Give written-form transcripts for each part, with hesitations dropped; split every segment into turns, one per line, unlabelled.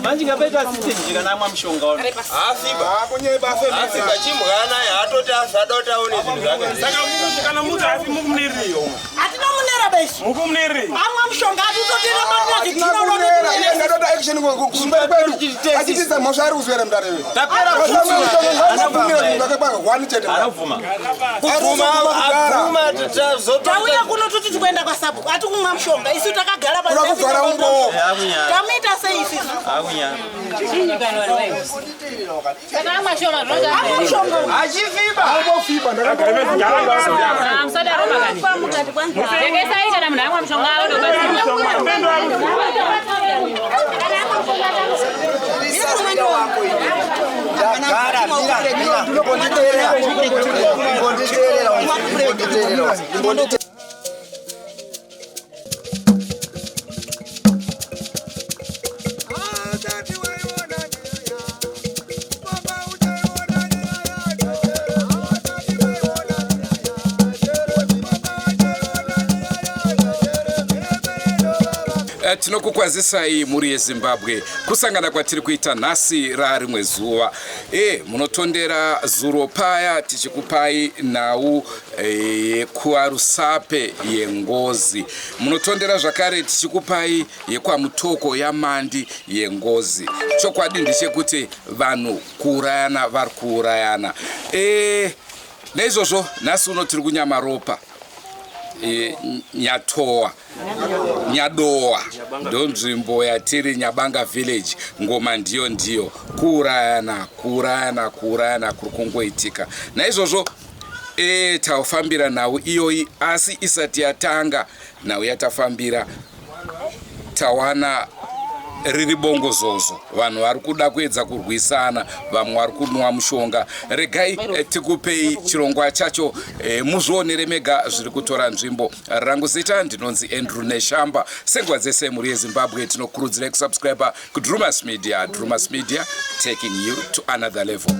Manji ngapeta sisi kana mshonga wao.
Afiba kunyeba afiba chimwana yatoti asadota one zvinhu zvake.
Saka kana mutu afi mukumniriyo.
Atina munera beshi.
Mukumniri.
Amwa mshonga atotira matira kikiro
Ndadota action kusumba kwedu. Achitiza moshari uzwere mdarewe.
Tapera
anavuma.
Avuma tutazota.
Tauya kuno tuti kwenda kwa sabu. Atikumwa mshonga isu takagara pa.
Urakuvhara umbo.
Tamita saisi.
Akunya.
Kana amashoma roga. Amashoma.
Achifiba. Albofiba ndakagara
Amsada roga gani. Ngeke saika na mna amwa mshonga ndo basi.
Tinokukwazisai muri yeZimbabwe kusangana kwatiri kuita nhasi rarimwe zuva. Munotondera zuro paya tichikupai nhau kuarusape yengozi. Munotondera zvakare tichikupai yekwamutoko yamandi yengozi. Chokwadi ndechekuti vanhu kuurayana vari kuurayana. Naizvozvo nhasi uno tiri kuNyamaropa. Nyatoa Nyadoa ndo nzvimbo yatiri Nyabanga village. Ngoma ndiyo kuurayana kuri kungoitika. Naizvozvo taufambira nhau iyoyi, asi isati yatanga nhau yatafambira tawana riri bongozozo. Vanhu vari kuda kuedza kurwisana, vamwe vari kunwa mushonga. Regai tikupei chirongwa chacho muzvionere mega zviri kutora nzvimbo. Rangu zita ndinonzi Andrew Neshamba. Senguva dzese muri yeZimbabwe tinokurudzirai kusubscribe kuDrumas Media. Drumas Media, taking you to another level.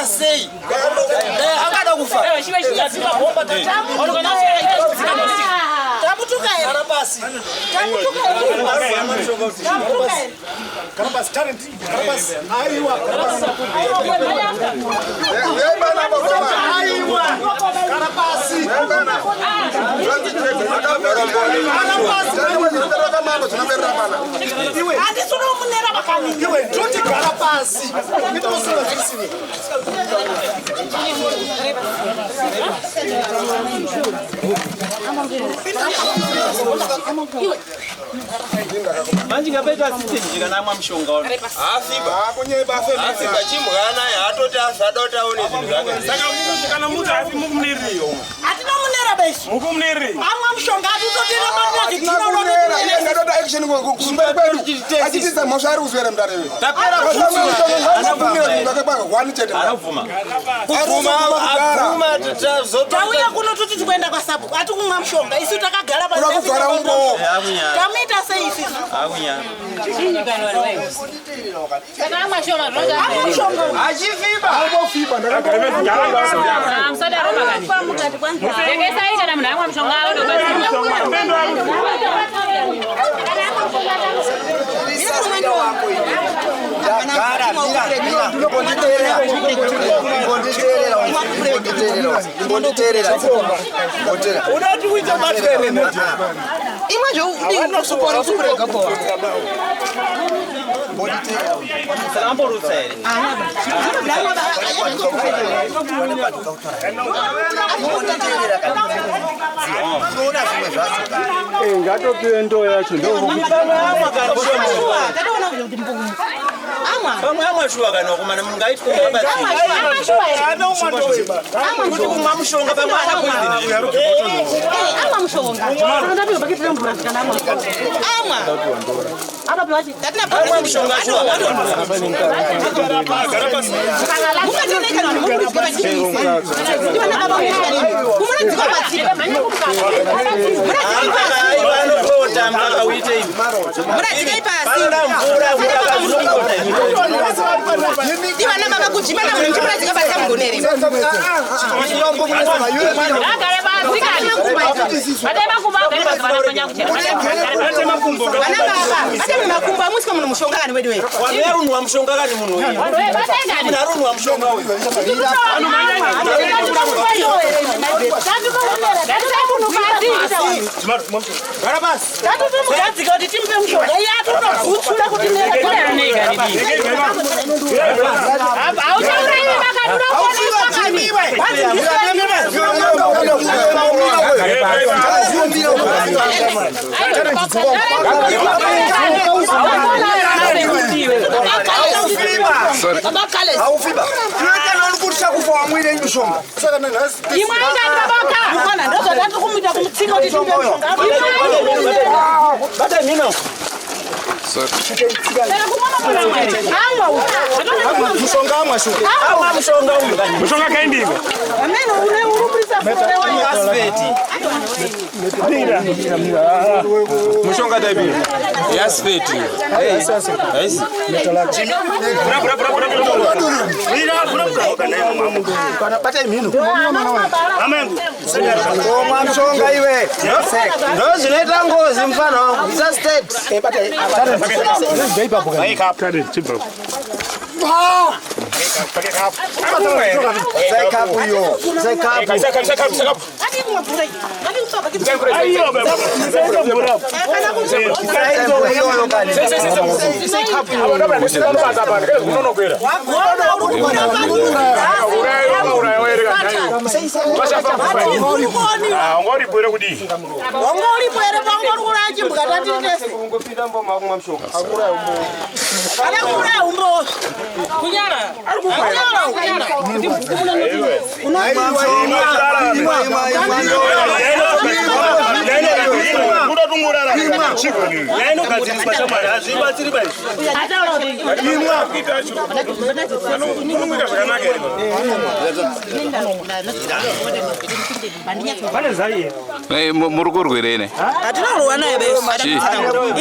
sei. Akada kufa. Manji ngapeta sisi kana amwa mshonga wao.
Afiba kunyeba afiba chimwana yatoti asadota one zvinhu zvake.
Saka kana mutu afi mukumniriyo.
Atina munera beshi.
Mukumniri.
Amwa mshonga atotira matira kikiro
ndadota action kusumba kwedu. Achitiza moshari uzwere mdarewe.
Tapera
anavuma.
Avuma tutazota.
Tauya kuno tuti kwenda kwa sabu. Atikumwa mshonga isu takagara pa.
Urakuvhara umbo.
Tamita saisi.
Akunya.
Kana amashoma roga.
Achifiba. Albofiba ndakagara
Amsada roga gani. Ngeke saika na mna amwa mshonga ndo basi.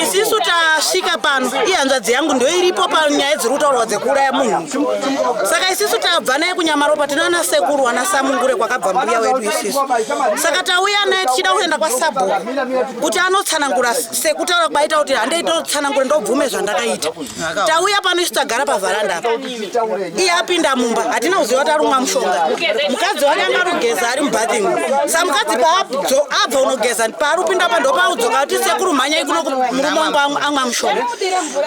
Isisu tasvika pano ihanzvadzi yangu ndio iripo panyaya dziri kutaurwa dzekuuraya munhu. Saka isisu tabva naye kunyamaropa tinoona sekuru wana Samungure kwakabva mbuya wedu isisu. Saka tauya naye tichida kuenda kwaSabhuku kuti anotsanangura sekutaura kwaita kuti handei totsanangura ndobvume zvandakaita. Tauya pano isu tagara pavharanda apa. Iye apinda mumba hatina kuziva kuti arumwa mushonga. Mukadzi wake anga rugeza ari mubathing. Saka mukadzi abva unogeza paarupinda pa ndopaudzoka kuti sekuru mhanya ikuno murume wangu amwa mushonga.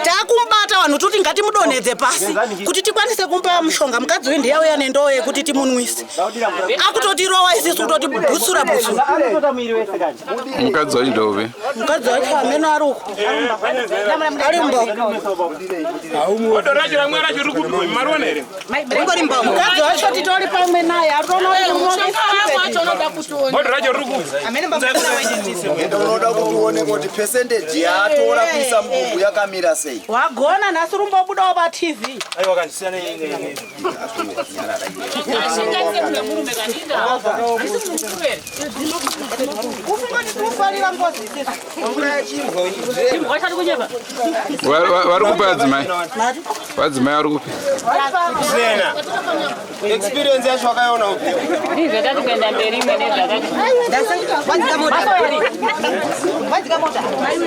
Takumbata vanhu kuti ngatimudonhedze pasi kuti tikwanise kumpa mushonga. Mukadzi uyu ndiye auya nendoo yekuti timunwise. Akutotirowa isisu kutoti butsura butsura.
Mukadzi wacho ndove.
Mukadzi wacho ameno ari uko. Ari mumba. Mukadzi wacho titori pamwe naye atona
unoda kuone kuti percentage yatora kuisa mbumbu yakamira sei.
Wagona nhasi rumbobudawo pa TV.
Aiwa kanisiyana
Warukupa adzimai? Wadzimai warukupi?
Sena. Experience yacho wakaona upi?
Ndizodati kuenda mberi imwe nezvakati.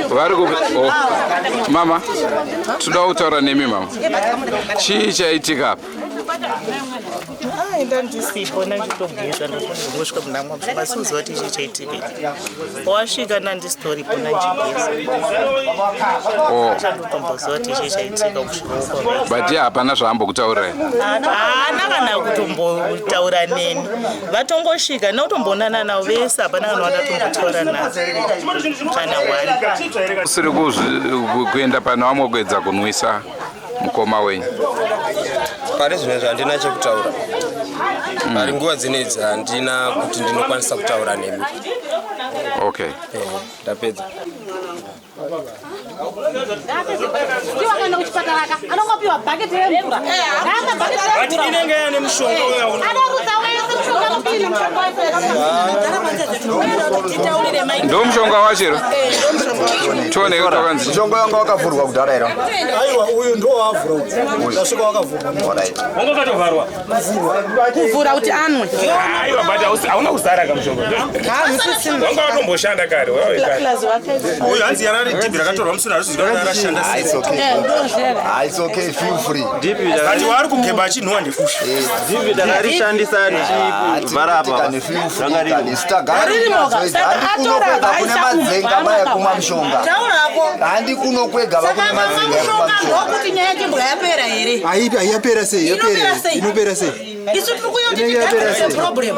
Varikupi? Oh. Mama, toda kutaura nemi mama. Chii chaitika apa?
ndandisipo nanditomubvunza ndosvika munamwa mushonga siuziva kuti ichi chaitika wasvika nandisitoripo nandichibvisa chandotomboziva kuti ichi chaitika kusvika
but hapana zvaambokutaurirai
haana kana kutombotaura neni vatongosvika nokutombonana navo vese hapana kana vandatombotara navo kana wani
usiri kuenda pane vamwe kuedza kunwisa mukoma wenyu
pari zvinezvi handina chekutaura pari nguva dzinedzi handina kuti ndinokwanisa kutaura nemi.
Okay,
ndapedza.
inenge yane mushonga
ndo mushonga wachero tione utakanzi
mushonga wanga wakavhurwa kudhara here.
aiwa uyu ndo wavhura ndasvika wakavhurwa wanga katovharwa
kuvhura kuti anwe
aiwa but hauna kuzara kamushonga wanga watomboshanda kare uyu hanzi yarari dhipi rakatorwa musina ruziva rarashanda
It's okay, feel free.
ati wari kugeba achinhuwa ndikushi
dhipi takarishandisa tichivhara apa
kune madzenga maya kumwa mushonga handi kuno kwega vakune madzenga yakumwa mushonga
kuti nyaya yechibwa yapera here
aipi yapera sei inopera sei
isu tiri kuyoti problem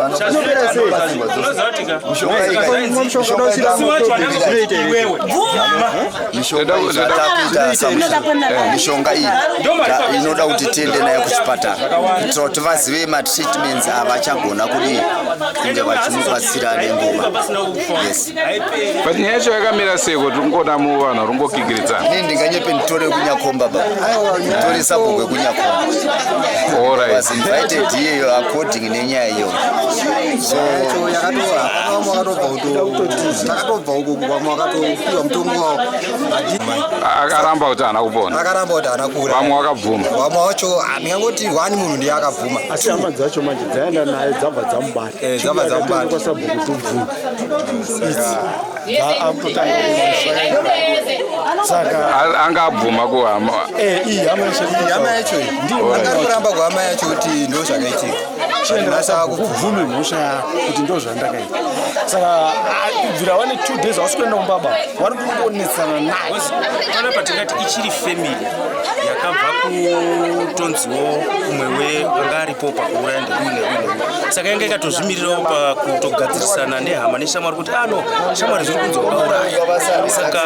mishonga iyi inoda kuti tiende nayo kuchipatara kuitira kuti vazive matreatments avachagona kudii kunge vachimubatsira nenguva.
but nyaya yacho yakamira sei kuti ungona muvanhu rungokigiridzana
ini ndinganyepe nditore kunyakomba baba nditore sabhokwe kunyakomba invited iyeyo according nenyaya iyo so
takatobva uko vamwe vakatopiwa mutombo wavo
akaramba kuti hana kupona
akaramba kuti hana kura
vamwe vakabvuma
vamwe vacho handingangoti wani munhu ndiye akabvuma asi hama dzacho manje dzaenda naye dzabva dzamubata kwasabhuku tubvuma
saka angabvuma kuhama
hama yacho ndiyo akaramba kuhama yacho kuti ndo zvakaitika chinasa kubvume mhosva kuti ndo zvandakaita saka kubvira wane 2 days wasikuenda kumbaba wari kungonetsana naye
pana patingati ichiri family yakabva kutonziwo umwewe anga aripo pakuuraya ndeuine saka yanga ikatozvimirirawo pakutogadzirisana nehama neshamwari kuti ano shamwari zviri kunzi wakauraya saka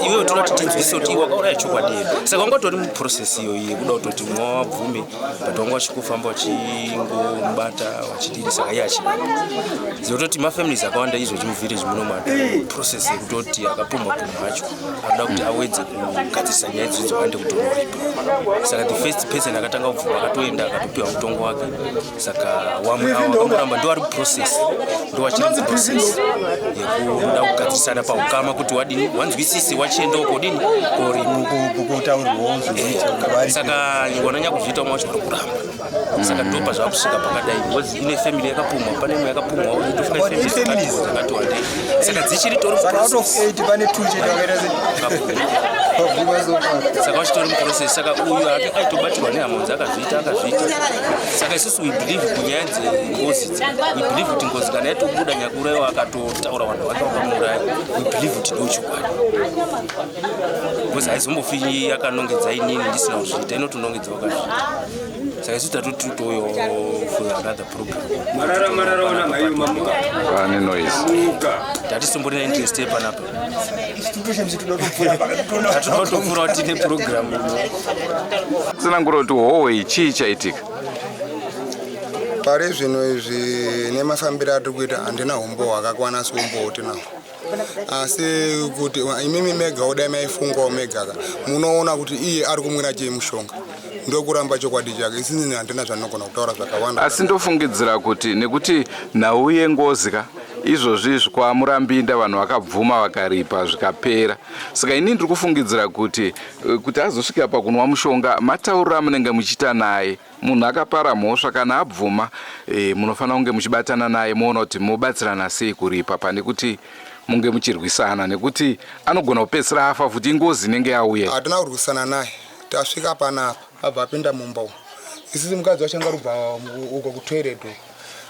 iwewe toda kuti tinzwise kuti wakauraya chokwadi here saka wanga utori muprocess iyo yekuda kutoti mwa wabvume but wanga wachikufamba wachingomubata wachidiri saka iye achibaba zvinototi mafamilies akawanda izvo chimuvhillage munomata process yekutoti akapumwa acho anoda kuti awedze kugadzirisa nyaya idzodzo aende kutonoripa saka the first person akatanga kubvuma akatoenda akatopiwa mutongo wake saka wamwe avo akamuramba ndo ari process ndo wachiri process yekuda kugadzirisana paukama kuti wadini wanzwisise wachienda ukodini saka wananya kuzviita umwe wacho vari kuramba saka ndo pazvakusvika pakadai because ine family yakapumwa pane imwe yakapumwa tofika family dzakati wandei saka dzichiri tori saka wachitori muprocess saka uyu aitobatirwa nehama dzakazviita saka isusu we believe kunyaya dzengozi we believe kuti ngozi kana yatobuda nyakurayo akatotaura vanhu vake vakamuraya we believe kuti ndochokwadi because haizombofi yakanongedza inini ndisina kuzviita inotonongedza wakazviita saka isusu tatotoyo for another program
vane noise
tatisomborina interest yepanapa tatotopfura kuti tine program
tsinangura kuti howe chii chaitika
pari zvino izvi nemafambiro atiri kuita handina umbo hwakakwana seumbo tinawo asi kuti imimi mega udai maifungawo megaka munoona kuti iye ari kumwira chii mushonga ndokuramba chokwadi chake isini handina zvanogona kutaura zvakawanda
asi ndofungidzira kuti nekuti nhau yengozika izvozvi zvikwamurambinda vanhu vakabvuma vakaripa zvikapera saka ini ndiri kufungidzira kuti azosvika pakunwa mushonga mataurira munenge muchiita naye munhu akapara mhosva kana abvuma munofanira kunge muchibatana naye moona kuti mubatsirana sei kuripa pane kuti munge muchirwisana nekuti anogona kupedzisira afa futi ingozi inenge yauya
hatina kurwisana naye tasvika panapa abva apinda mumba isisi mukadzi wachanga rubva uko kutoilet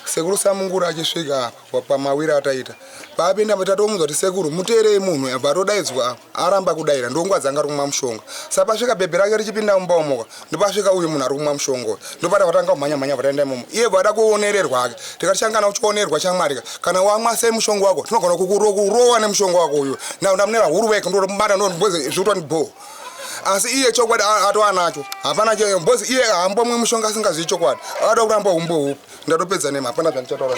sekuru samungura achisvika apa pamawiri ataita paapinda tatomuudza kuti sekuru muteerei munhu abva atodaidzwa aramba kudaira ndonguva dzanga ari kumwa mushonga saka pasvika bhebhe rake richipinda mumba umoka ndopasvika uyu munhu ari kumwa mushonga ndopata vatanga kumhanya vataenda imomo iye bva ada kuonererwa ake tikati changana uchionerwa chamwarika kana wamwa sei mushonga wako tinogona kukurowa nemushonga wako uyu ndamunera huru weke ndobata ndobhozi zviutwa ndibho asi iye chokwadi atova nacho hapana bhozi iye hambomwe mushonga asingazivi chokwadi ada kuramba umbo hupi ndatopedza nema hapana zvandichataura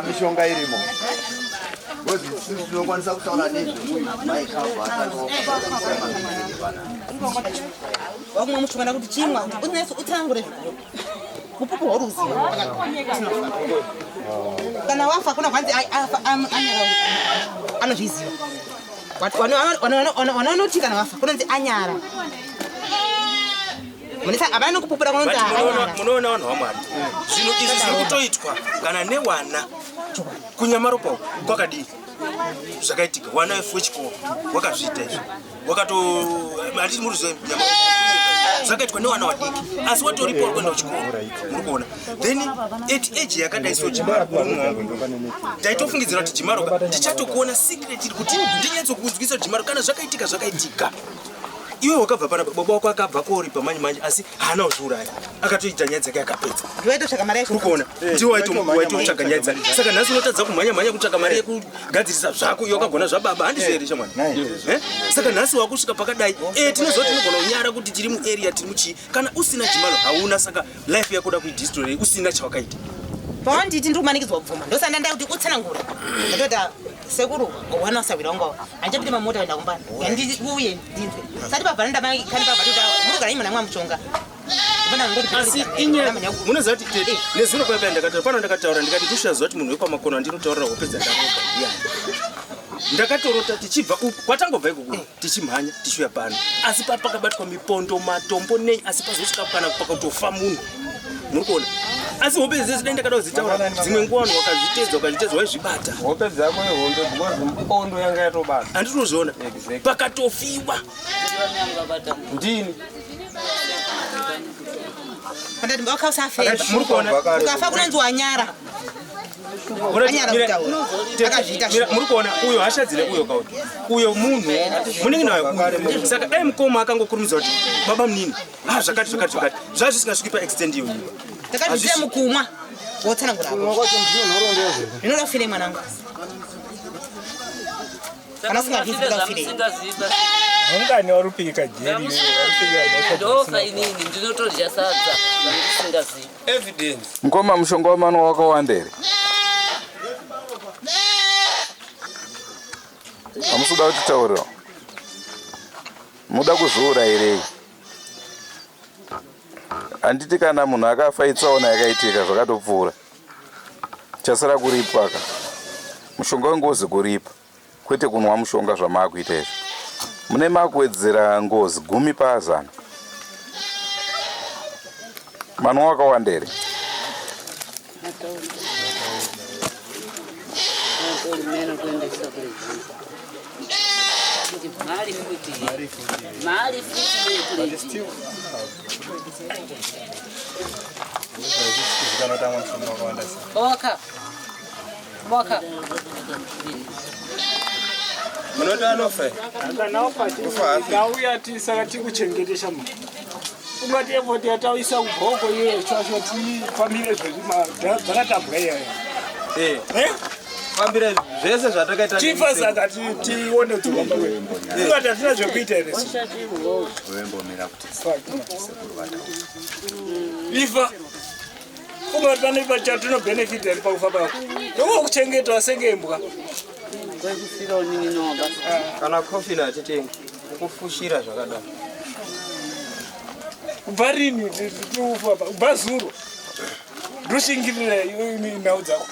mishonga irimo tinokwanisa kutaura
wakumwa mushonga kuti chimwa utangure mupupu horuzivo kana wafa kuna kwanzi anozviziva wanoti kana wafa kunonzi anyara havana kupupura kunonzi
munoona vanhu vamwari zvinhu izvi zviri kutoitwa kana newana kunyamaropa kwakadii zvakaitika wana wefu wechikoro wakazviita izvi hatiti muri zvakaitwa newana wadiki asi watoripo uri kuenda kuchikoro muri kuona then at age yakadai so jimaro ndaitofungidzira kuti jimaro ndichatokuona secret iri kuti ndinyatsokuudzwisa jimaro kana zvakaitika iwe wakabva pana baba wako akabva kori pamanyi asi hana uzviuraya akatoita nyaya dzake akapedza urikuona ndiwo waitotsvaga nyaya dzake saka nhasi unotadza kumhanya kutsvaga mari yekugadzirisa zvako iyo wakagona zvababa handizvo here shamwani saka nhasi wakusvika pakadai tinoziva kuti tinogona kunyara kuti tiri muarea tiri muchii kana usina jimalo hauna saka life yakoda kuidhistory usina chawakaita
paanditi ndiri kumanikidzwa kubvuma ndosanda ndai kuti utsanangura ndatota sekuru wana usawira wangu handichapinde mamota enda kumbani uye ndinzwe sati pabvana ndamai kani pabvatota murugara imwe namwa mushonga
asi inyaya munoziva kuti nezvino paipai ndakataura pano ndakataura ndikati kushaziva kuti munhu wepamakono andinotaurira hope dzandaroga ndakatorota tichibva kwatangobva ikoko tichimhanya tichiuya pano asi pakabatwa mipondo matombo nei asi pazosvika kana pakatofa munhu muri kuona asi hope dzese dai ndakada kuzitaura dzimwe nguva vanhu wakazvitedza waizvibata
hope dzako ihombe because mipondo yanga yatobata
handitozviona pakatofiwa
ndini
ukafa kunonzi wanyara
muri kuona uyo hashadzire uyo kauti uyo munhu munenge nayo saka dai mukoma akangokurumidza kuti baba munini zvakati zvazvisingasviki paextend iyo
takazvizira mukumwa wotsanangura zvinoda kufire mwanangu kana usingazvizi kufire
ungani warupika jeri
ndofa inini ndinotodya sadza ndisingazivi
evidence
mukoma mushonga wamano wakawandere hamusuda kutitaurira muda kuzviura here handiti kana munhu akafa itsaona yakaitika zvakatopfuura chasara kuripaka mushonga wengozi kuripa kwete kunwa mushonga zvamaakuita izvi mune makuwedzera ngozi 10 pa100 mano wakawandere
ndauya tisaka tikuchengetesha munhu ungati efoti yatauisa kubhoko iye chasho tifambire zvakatabwa iyaya
fambire zvese zvatakaita
tifa saka tione dzokamba ungati hatina zvekuita here ifa ungati pane chatinobenefita iri pakufa pako ndokuchengetawa sengembwa
kana kofini hatitengi kufushira zvakadaro
kubva rini tiufa kubva zuro ndoshingirira nhau dzako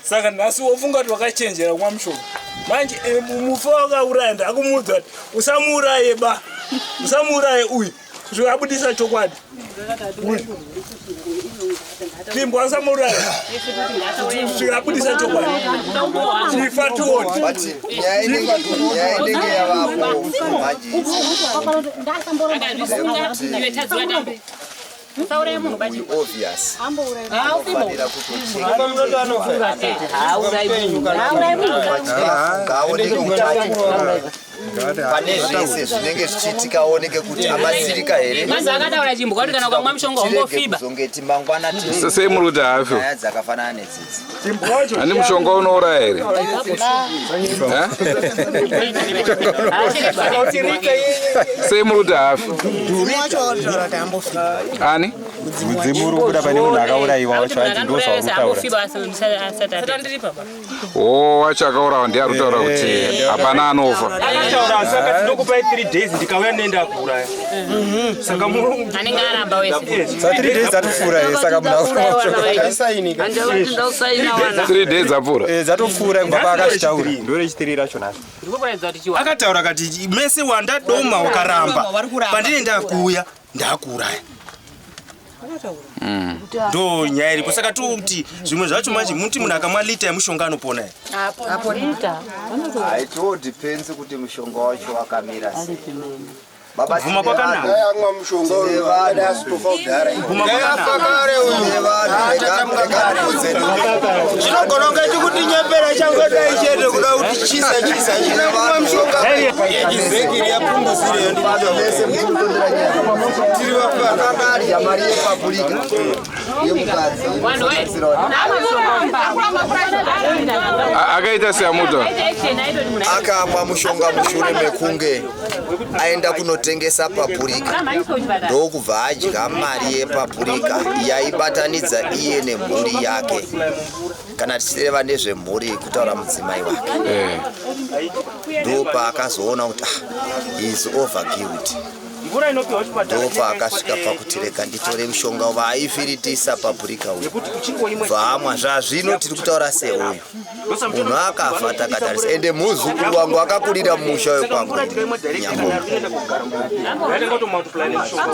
saka nhasi wofunga kuti wakachenjera kumwa mushonga
manje mufu wakauraya ndakumudza kuti usamuuraye ba usamuuraye uyu zvikabudisa chokwadi Timbo asamuuraye zvikabudisa chokwadi chifa tione
obvious pane zvese zvinenge zvichiitika aoneke kuti abatsirika here kuzongeti mangwana
sei muri kuti hafi
dzakafanana nedzidzi
ani mushonga unouraya here sei muri kuti hafi ani
mudzimu uri kuda pane munhu akaurayiwa wacho ati ndozvaurutaura
wacho akaurawa ndiye ari kutaura kuti hapana anofa
saka tinokupai 3 days ndikauya nenda kuuraya saka
anenge aramba wese
3 days atopfuura saka munhu
3 days apfuura
dzatopfuura kubva paakazvitaura ndorechitiri racho nacho
akataura kati mese wandadoma wakaramba pandine ndakuuya ndakuuraya ndo nyaya iripo saka kuti zvimwe zvacho manje muti munhu akamwa lita yemushonga anopona
haitodepends kuti mushonga wacho wakamira sei
kubvuma kwakanaka
chinogona kungaiti kuti nyembera changodai chete kuda kuti chisa chinamwa mushonga yezekiri yapunguzire tiri vafana
mari yepapurika yemukadzi
akaita seamuta
akamwa mushonga mushure mekunge aenda kunotengesa papurika ndokubva adya mari yepapurika yaibatanidza iye nemhuri yake kana tichireva nezvemhuri kutaura mudzimai wake ndopaakazoona kuti is overguilt ndopaakasvika pakutireka nditore mushonga vaaifiritisa papurika uyu bvaamwa zvazvino tiri kutaura seuyu munhu akafa takatarisa ende muzukuru wangu akakurira mumusha wekwangu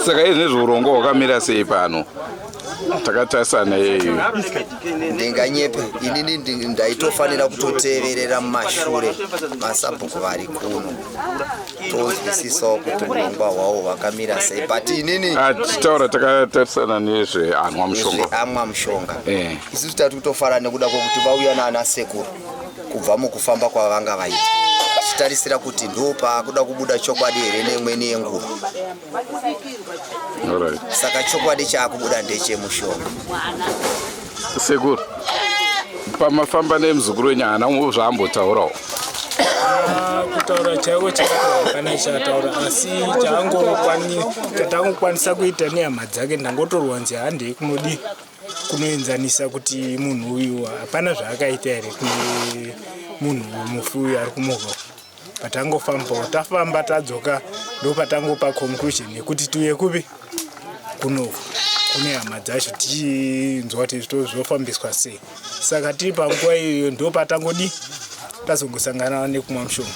saka izvi nezveurongo hwakamira sei pano takatarisana yeyu
ndinganyepe inini ndaitofanira kutoteverera mumashure masabhuku vari kuno tozwisisawo kuti urongwa hwawo hwakamira sei but inini
titaura takatarisana nezveanwa mushonga
amwa mushonga isusu tati kutofara nekuda kwokuti vauya naana sekuru kubva mukufamba kwavanga vaita tichitarisira kuti ndopa kuda kubuda chokwadi here neimweni yenguva saka chokwadi chaakubuda ndechemushonga
sekuru pamafamba nemuzukuru wenyu haana zvaambotaurawo
kutaura chaiwo chakakana chataura asi chatangokwanisa kuita nehama dzake ndangotorwanzi handei kunodi kunoenzanisa kuti munhu uyu hapana zvaakaita here kune munhu mufi uyu ari kumuva patangofambawo tafamba tadzoka ndopatangopa conclusion yekuti tuye kupi kunoku kune hama dzacho tichinzwa kuti zvito zvofambiswa sei saka tiri panguva iyoyo ndopatangodi tazongosangana nekumwa mushonga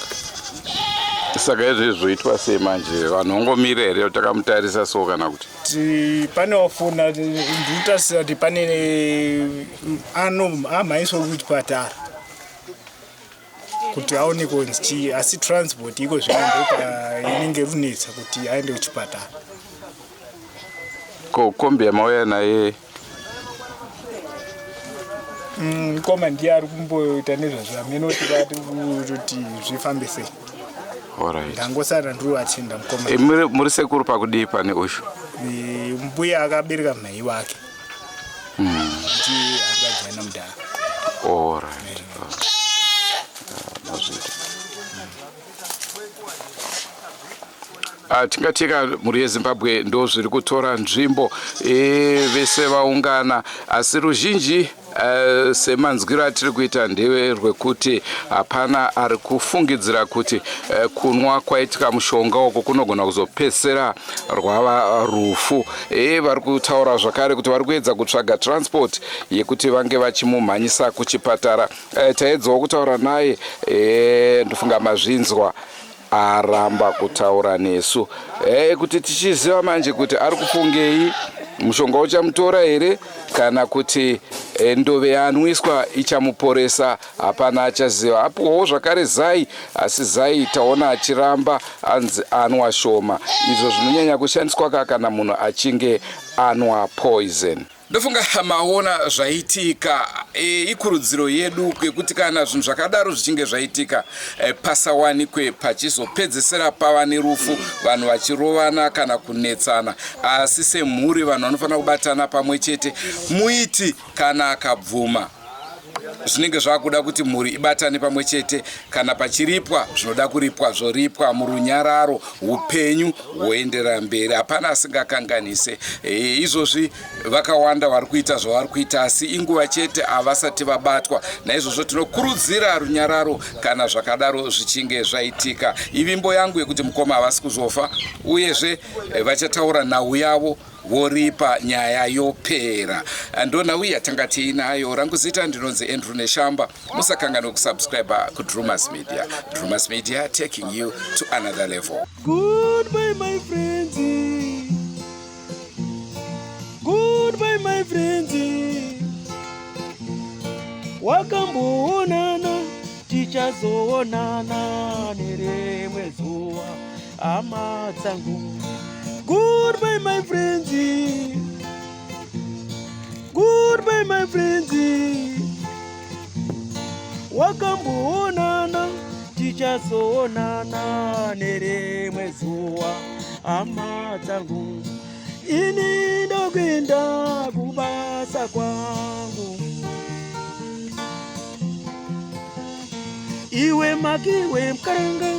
saka izvi zvoitwa sei manje vanhu vangomira here takamutarisa so kana kuti
pane wafuna ndinotarisira kuti pane amhaiswa kuchipatara kuti aonekwe kunzi asi transport iko zvino ndopainenge runetsa kuti aende kuchipatara
kombi yamauya naye
mukoma ndiye ari kumboita nezvazvamenoti vati kuti zvifambe sei ndangosara ndiri atenda mukoma
muri sekuru pakudii pane uyu
mbuya akabereka mhai wake kuti angajaina mudhara
tingatika mhuri yezimbabwe ndo zviri kutora nzvimbo vese vaungana asi ruzhinji semanzwiro atiri kuita ndewe rwekuti hapana ari kufungidzira kuti kunwa kwaitika mushonga uko kunogona kuzopedzisira rwava rufu. Vari kutaura zvakare kuti vari kuedza kutsvaga transport yekuti vange vachimumhanyisa kuchipatara. Taedzawo kutaura naye, ndofunga mazvinzwa aramba kutaura nesu kuti tichiziva manje kuti ari kufungei, mushonga uchamutora here kana kuti ndove yanwiswa ichamuporesa. Hapana achaziva. Apuwawo zvakare zai, asi zai taona achiramba anzi anwa shoma, izvo zvinonyanya kushandiswa kana munhu achinge anwa poison. Ndofunga maona zvaitika, ikurudziro yedu yekuti kana zvinhu zvakadaro zvichinge zvaitika pasawanikwe pachizopedzesera pava nerufu, vanhu vachirovana kana kunetsana. Asi semhuri vanhu vanofanira kubatana pamwe chete. Muiti kana akabvuma zvinenge zvakuda kuti mhuri ibatane pamwe chete. Kana pachiripwa zvinoda kuripwa zvoripwa murunyararo, upenyu hwoenderera mberi, hapana asingakanganise. Izvozvi vakawanda vari kuita zvavari kuita, asi inguva chete havasati vabatwa. Naizvozvo tinokurudzira runyararo kana zvakadaro zvichinge zvaitika. Ivimbo yangu yekuti mukoma havasi kuzofa, uyezve vachataura nhau yavo voripa nyaya yopera. Ndonhau yatanga tiinayo. Rangu zita ndinonzi Andrew Neshamba. Musakangane kusubscribe kuDrumas Media. Drumas Media taking you to another level.
Goodbye my friends. Goodbye my friends. Wakamboonana tichazoonana nerimwe zuva hama dzangu. Goodbye my friends. Goodbye my friends. Wakamboonana tichazoonana nerimwe zuva hama dzangu. Ini ndokwenda kubasa kwangu. Iwe makiwe mkaranga.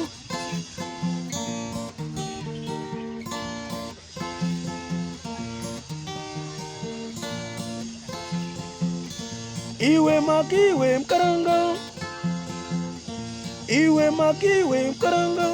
Iwe makiwe mkaranga. Iwe makiwe mkaranga.